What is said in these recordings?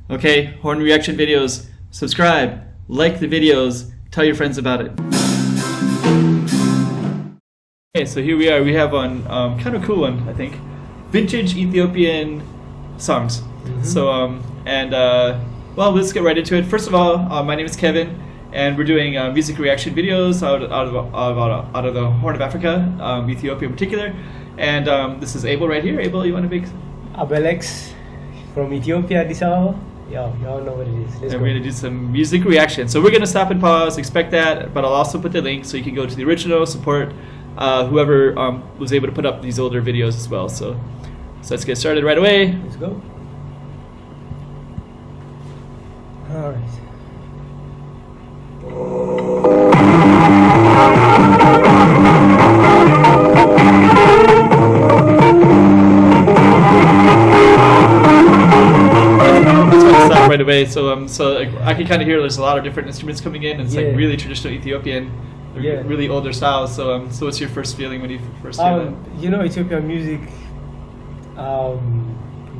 Okay, horn reaction videos. Subscribe, like the videos, tell your friends about it. Okay, so here we are. We have one kind of cool one, I think. Vintage Ethiopian songs. So, well, let's get right into it. First of all, my name is Kevin, and we're doing music reaction videos out of the Horn of Africa, Ethiopia in particular. And this is Abel right here. Abel, you want to make? Abel X from Ethiopia, Addis Ababa. Y'all know what it is. Let's go. We're going to do some music reaction. So we're going to stop and pause, expect that, but I'll also put the link so you can go to the original, support whoever was able to put up these older videos as well. So let's get started right away. Let's go. All right. Right away, so I can kind of hear there's a lot of different instruments coming in. It's like really traditional Ethiopian, really older styles. So what's your first feeling when you first hear that? You know, Ethiopian music.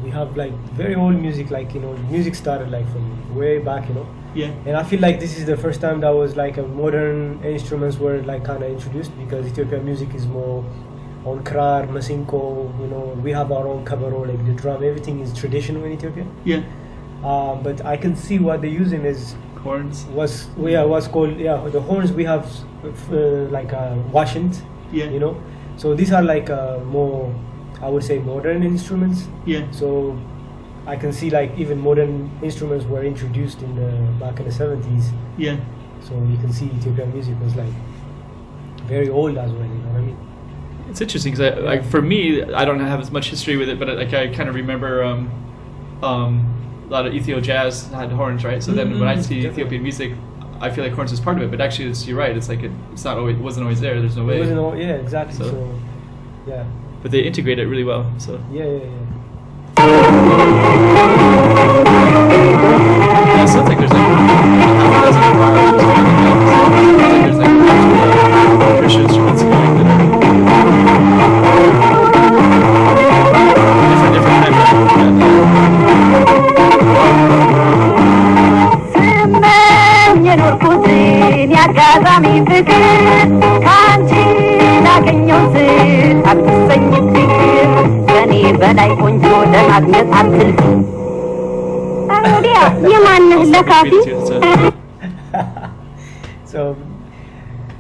We have like very old music, like music started like from way back, Yeah. And I feel like this is the first time that was like a modern instruments were like kind of introduced, because Ethiopian music is more on krar, masinko. We have our own kabaro, like the drum. Everything is traditional in Ethiopia. Yeah. But I can see what they're using is horns. What's called the horns. We have like washings. Yeah. So these are like more, I would say, modern instruments. Yeah. So I can see like even modern instruments were introduced in back in the 70s. Yeah. So you can see Ethiopian music was like very old as well. You know what I mean? It's interesting because like for me, I don't have as much history with it, but like I kind of remember a lot of Ethio jazz had horns, right? So then when I see Ethiopian music, I feel like horns is part of it. But actually, you're right. It's like it wasn't always there. There's no way. Yeah, exactly. So yeah. But they integrate it really well. So yeah. Yeah, so it's like there's like half a dozen bars or something like that. There's like Christian instruments going that are different types of So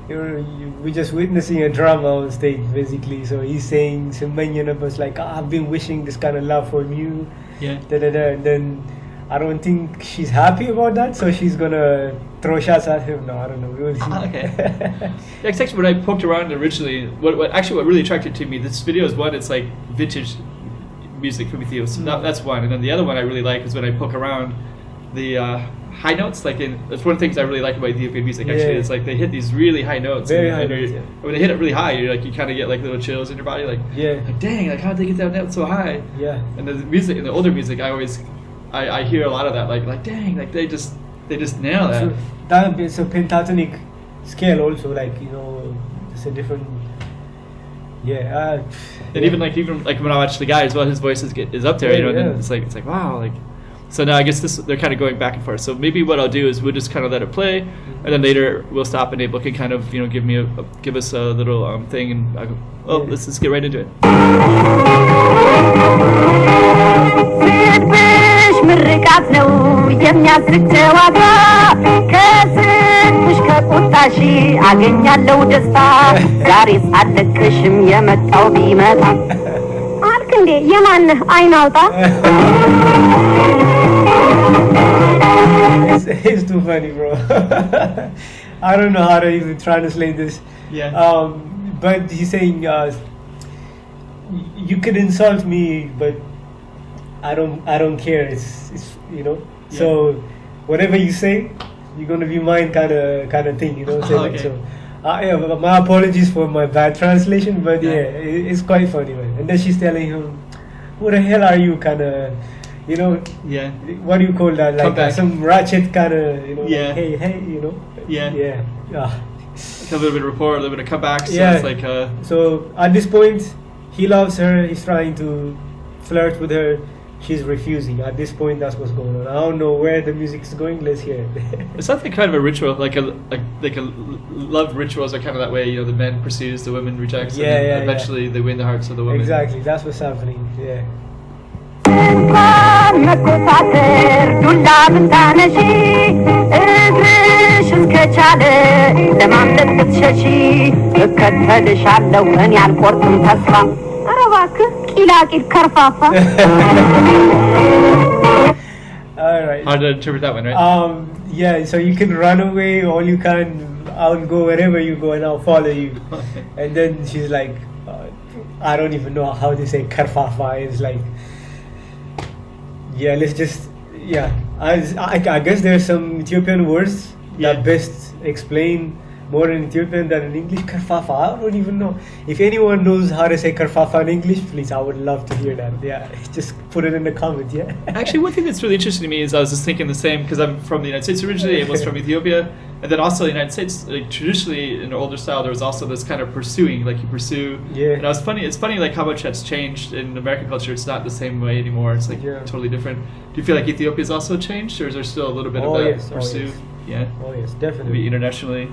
we're just witnessing a drama on stage, basically. So he's saying, it's like, I've been wishing this kind of love from you. Yeah. And then I don't think she's happy about that, so she's gonna throw shots at him. No, I don't know. We will see. Okay. That's actually when I poked around originally. What really attracted to me, this video is one. It's like vintage music from Ethiopia. So that's one, and then the other one I really like is when I poke around the high notes. Like it's one of the things I really like about Ethiopian music. Actually, it's like they hit these really high notes. Very high notes. Yeah. When they hit it really high, you kind of get like little chills in your body. Like dang, like how did they get that note so high? Yeah. And the music, in the older music, I hear a lot of that. Like dang, like they just nail that. So it's a pentatonic scale also. Like it's a different. Yeah. And even when I watch the guy as well, his voice is up there. And then it's like wow, like. So now I guess they're kind of going back and forth. So maybe what I'll do is we'll just kind of let it play, and then later we'll stop and Abel can kind of give us a little thing, and I go, let's just get right into it. It's too funny, bro. I don't know how to even translate this. Yeah. But he's saying, you could insult me, but I don't care. It's Yeah. So whatever you say, you're gonna be mine, kind of thing. Okay. So. My apologies for my bad translation, but it's quite funny, man. And then she's telling him, "Who the hell are you?" Kind of, Yeah. What do you call that? Like some ratchet kind of, Yeah. Like, hey, Yeah. Yeah. A little bit of rapport, a little bit of comebacks. So it's like. So at this point, he loves her. He's trying to flirt with her. she's refusing. At this point, that's what's going on. I don't know where the music is going. Let's hear it. It's something kind of a ritual, like a love rituals are kind of that way. You know, the man pursues, the woman rejects, and then eventually they win the hearts of the woman. Exactly, that's what's happening. Yeah. Alright. Hard to interpret that one, right? Yeah, so you can run away, or you can, I'll go wherever you go and I'll follow you. And then she's like, I don't even know how to say karfafa. It's like, yeah, let's just, yeah. I guess there's some Ethiopian words that best explain more in Ethiopian than in English. Karfafa, I don't even know. If anyone knows how to say karfafa in English, please, I would love to hear that. Yeah, just put it in the comments, yeah. Actually, one thing that's really interesting to me is I was just thinking the same, because I'm from the United States originally, I was from Ethiopia, and then also the United States, like traditionally in an older style, there was also this kind of pursuing, like you pursue. Yeah. And it's funny like how much that's changed in American culture. It's not the same way anymore. It's like totally different. Do you feel like Ethiopia's also changed, or is there still a little bit of that pursue? Yeah. Oh yes, definitely. Maybe internationally.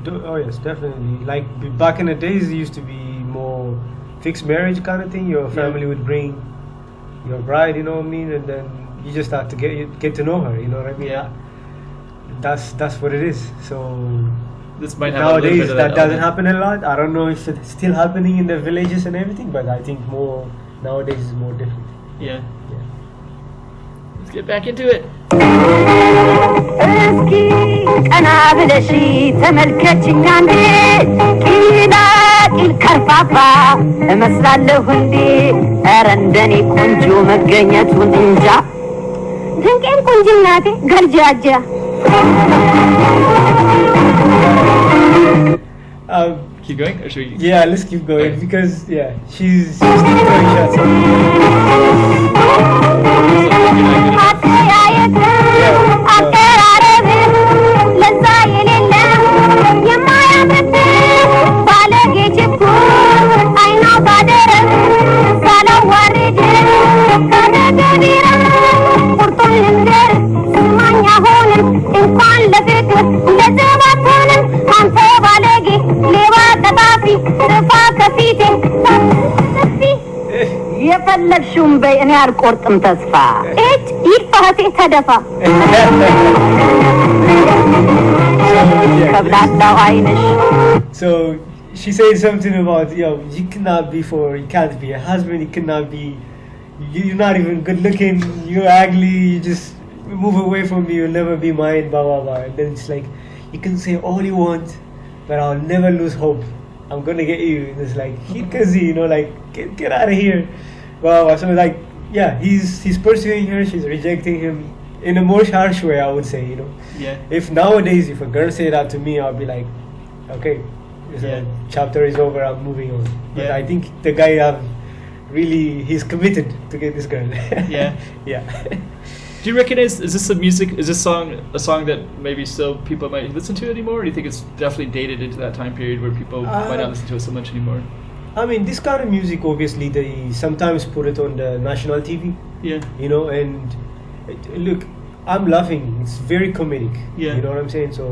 Oh yes, definitely. Like back in the days, it used to be more fixed marriage kind of thing. Your family would bring your bride, you know what I mean, and then you just start to get to know her. You know what I mean? Yeah. That's what it is. So this might have nowadays that doesn't happen a lot. I don't know if it's still happening in the villages and everything, but I think more nowadays is more different. Yeah. Let's get back into it. أنا بلشي تملكتني عندي كينا الكرفافة مثل هندي أرندني كنجو مجنية ونجا دنكين كنجناتي قرجاجة Keep going, or should we? Yeah, let's keep going because she's still throwing shots. የፈለግሽውን በይ እኔ አልቆርጥም ተስፋ እት ይፈሀቴ ተደፋ ከብላላው አይንሽ So she said something about you cannot be you can't be a husband, you cannot be, you're not even good looking, you're ugly, you just move away from me, you'll never be mine, blah blah blah. And then it's like you can say all you want, but I'll never lose hope. I'm gonna get you. And it's like Hikazi, like get out of here. Wow, so like he's pursuing her, she's rejecting him in a more harsh way, I would say, Yeah. If nowadays if a girl say that to me, I'll be like, okay, chapter is over, I'm moving on. But I think the guy he's committed to get this girl. Yeah. Do you recognize, is this song that maybe still people might listen to anymore, or do you think it's definitely dated into that time period where people might not listen to it so much anymore? I mean, this kind of music, obviously, they sometimes put it on the national TV. Yeah. And look, I'm laughing. It's very comedic. Yeah. You know what I'm saying? So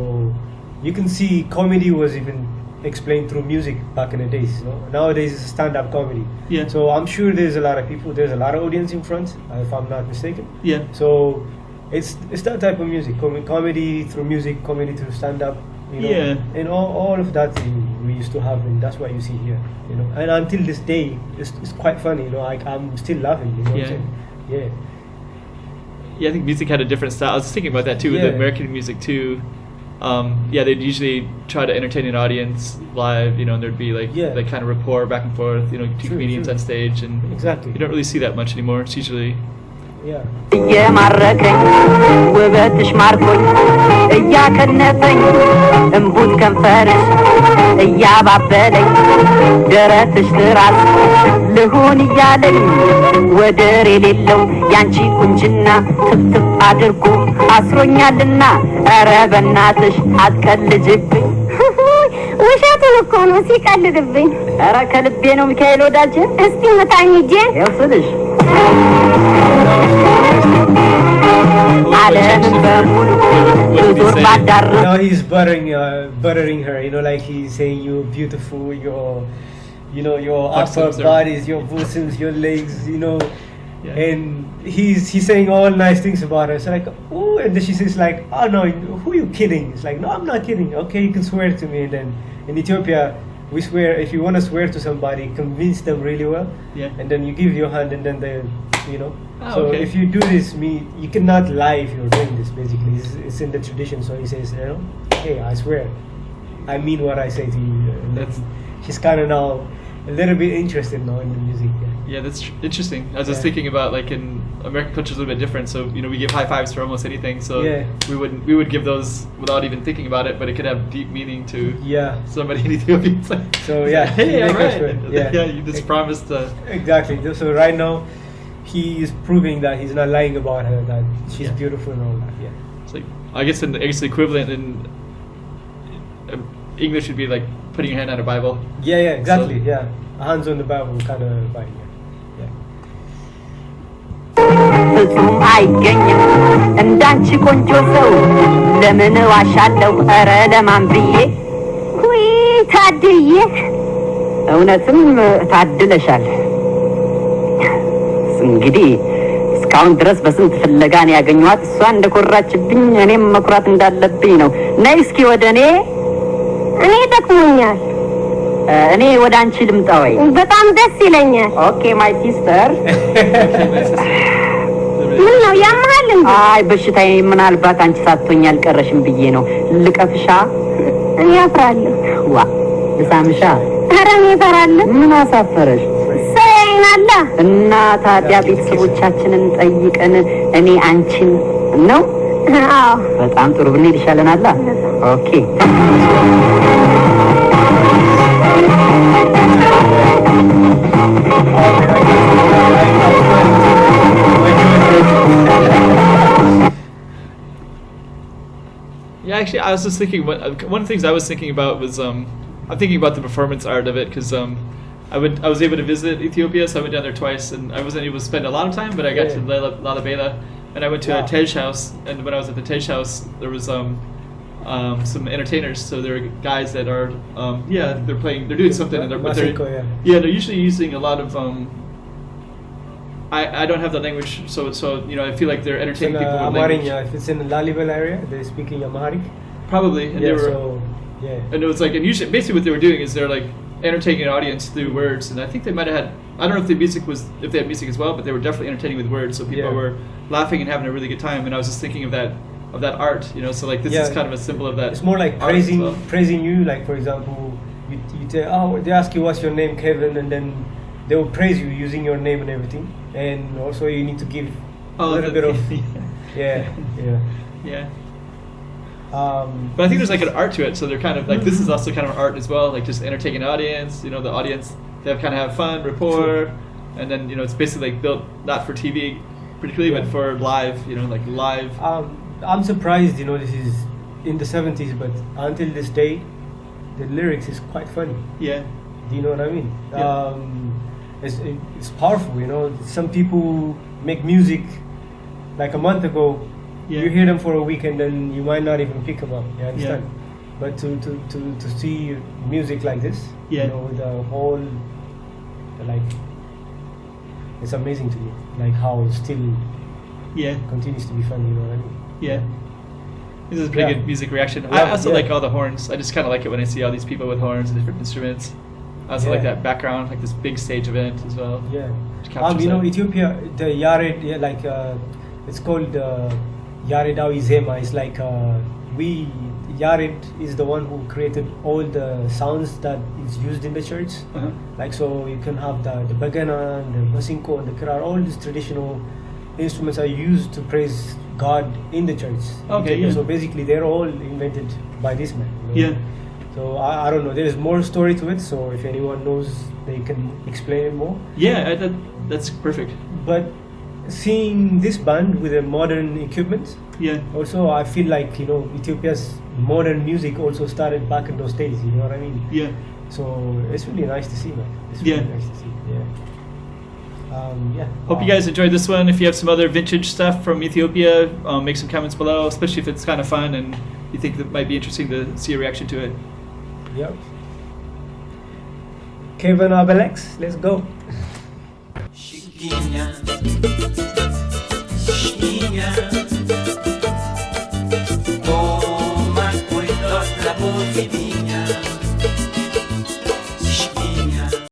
you can see comedy was even explained through music back in the days. Nowadays it's stand-up comedy. Yeah. So I'm sure there's a lot of people, there's a lot of audience in front, if I'm not mistaken. Yeah. So it's that type of music, comedy through music, comedy through stand-up. And all of that thing we used to have, and that's what you see here. And until this day, it's quite funny. I'm still laughing. You know what I'm saying? Yeah. Yeah, I think music had a different style. I was thinking about that too with the American music too. They'd usually try to entertain an audience live, and there'd be like that kind of rapport back and forth, two comedians on stage, and exactly. You don't really see that much anymore. It's usually እየማረከኝ ውበትሽ ማርኮኝ እያከነፈኝ እንቡት ከንፈርሽ እያባበለኝ ደረትሽ ትራስ ልሁን እያለኝ ወደር የሌለው ያንቺ ቁንጅና ትፍትፍ አድርጎ አስሮኛልና ኧረ በናትሽ አትቀልጅብኝ ውሸቱን እኮ ነው ሲቀልድብኝ ኧረ ከልቤ ነው ሚካኤል ወዳጄ እስቲ መታኝ እጄን ያው ስልሽ ዓለምን በሙሉ ብዙር ባዳርስ Now he's buttering her, you know, like he's saying you're beautiful, your upper bodies, your bosoms, your legs, you know. Yeah. And he's saying all nice things about her. So like, oh, and then she says like, oh no, who are you kidding? It's like, no, I'm not kidding. Okay, you can swear to me. And then in Ethiopia, we swear, if you want to swear to somebody, convince them really well. Yeah. And then you give your hand and then they, you know. Oh, so okay. if you do this, you cannot lie if you're doing this, basically. It's in the tradition. So he says, you know, hey, I swear. I mean what I say to you. And then she's kind of now a little bit interested now in the music. Yeah, that's interesting. I was just Yeah. thinking about like in American culture is a little bit different. So we give high fives for almost anything. So Yeah. we would give those without even thinking about it, but it could have deep meaning to Yeah. somebody in Ethiopia. It's like, So, yeah, hey, make all us right. swear. Yeah. You just promised. Exactly. So right now, he is proving that he's not lying about her, that she's Yeah. beautiful and all that. Yeah. It's like I guess the equivalent in English would be like putting your hand on a Bible. Yeah, exactly. So- Yeah. Hands on the Bible kind of vibe. Yeah. ፍጹም አይገኝም እንዳንቺ ቆንጆ ሰው ለምን ዋሻለሁ ኧረ ለማን ብዬ ውይ ታድዬ እውነትም ታድለሻል እንግዲህ እስካሁን ድረስ በስንት ፍለጋን ያገኘኋት እሷ እንደኮራችብኝ እኔም መኩራት እንዳለብኝ ነው ነይ እስኪ ወደ እኔ ደክሞኛል እኔ ወደ አንቺ ልምጣ ወይ በጣም ደስ ይለኛል ኦኬ ማይ ሲስተር ምን ነው ያማል እንዴ አይ በሽታዬ ምናልባት አንቺ ሳትሆኝ አልቀረሽም ብዬ ነው ልቀፍሻ እኔ አፍራለሁ ዋ ልሳምሻ ኧረ እኔ እፈራለሁ ምን አሳፈረሽ ሰይናላ እና ታዲያ ቤተሰቦቻችንን ጠይቀን እኔ አንቺን ነው አዎ በጣም ጥሩ ብንሄድ ይሻለናል ኦኬ Yeah, actually, I was just thinking. One of the things I was thinking about was I'm thinking about the performance art of it because I was able to visit Ethiopia, so I went down there twice, and I wasn't able to spend a lot of time, but I got to Lalibela, and I went to a Tej house, and when I was at the Tej house, there was some entertainers. So there are guys that are they're doing something, and they're usually using a lot of I don't have the language, so I feel like they're entertaining people with language. If it's in the Lalibela area, they're speaking Amharic. Probably, and they were, yeah. and it was like, and usually, basically, what they were doing is they're like entertaining an audience through words, and I think they might have had, I don't know if they had music as well, but they were definitely entertaining with words, so people were laughing and having a really good time, and I was just thinking of that art, so like this is kind of a symbol of that. It's more like praising you, like for example, you they ask you what's your name, Kevin, and then they will praise you using your name and everything, and also you need to give a little bit of yeah. But I think there's like an art to it, so they're kind of like this is also kind of art as well, like just entertaining the audience. The audience they kind of have fun, rapport, and then it's basically like built not for TV particularly, but for live. Like live. I'm surprised. This is in the 70s, but until this day, the lyrics is quite funny. Yeah. Do you know what I mean? Yeah. It's powerful. Some people make music like a month ago. Yeah. You hear them for a week and then you might not even pick them up. You understand? Yeah. But to see music like this, with the whole, like, it's amazing to me. Like how it still continues to be fun. You know what I mean? Yeah. This is a pretty good music reaction. I also like all the horns. I just kind of like it when I see all these people with horns and different instruments. I also like that background, like this big stage event as well. Yeah. Ethiopia, the Yared, it's called Yaredawi Zema. It's like Yared is the one who created all the sounds that is used in the church. Uh-huh. Like so, you can have the bagana and the masinko and the kirar. All these traditional instruments are used to praise God in the church. Okay. Yeah. So basically, they're all invented by this man. Yeah. So I don't know. There's more story to it. So if anyone knows, they can explain it more. Yeah, that's perfect. But seeing this band with a modern equipment, also I feel like Ethiopia's modern music also started back in those days. You know what I mean? Yeah. So it's really nice to see, man. It's really nice to see. Yeah. Yeah. Hope you guys enjoyed this one. If you have some other vintage stuff from Ethiopia, make some comments below, especially if it's kind of fun and you think that might be interesting to see a reaction to it. Yep. M Abel X, let's go. Shikinya, Shikinya.